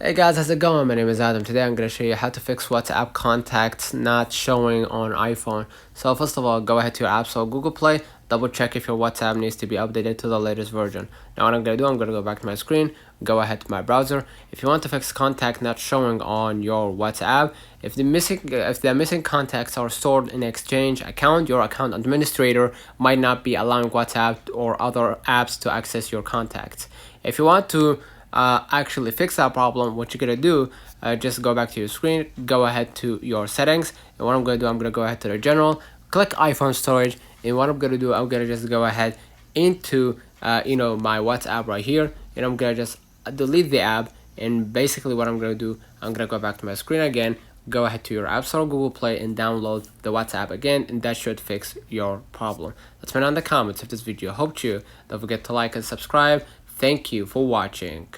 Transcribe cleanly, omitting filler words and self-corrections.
Hey guys, how's it going? My name is Adam. Today I'm going to show you how to fix WhatsApp contacts not showing on iPhone. So first of all, go ahead to your App Store, Google Play, double check if your WhatsApp needs to be updated to the latest version. Now what I'm going to do, I'm going to go back to my screen, go ahead to my browser. If you want to fix contact not showing on your WhatsApp, if the missing contacts are stored in Exchange account, your account administrator might not be allowing WhatsApp or other apps to access your contacts. If you want to actually fix that problem, what you're gonna do, just go back to your screen, go ahead to your settings, and what I'm gonna do, I'm gonna go ahead to the general, click iPhone storage, and what I'm gonna do, I'm gonna just go ahead into my WhatsApp right here, and I'm gonna just delete the app. And basically what I'm gonna do, I'm gonna go back to my screen again, go ahead to your App Store, Google Play, and download the WhatsApp again, and that should fix your problem. Let's know in the comments if this video helped you. Don't forget to like and subscribe. Thank you for watching.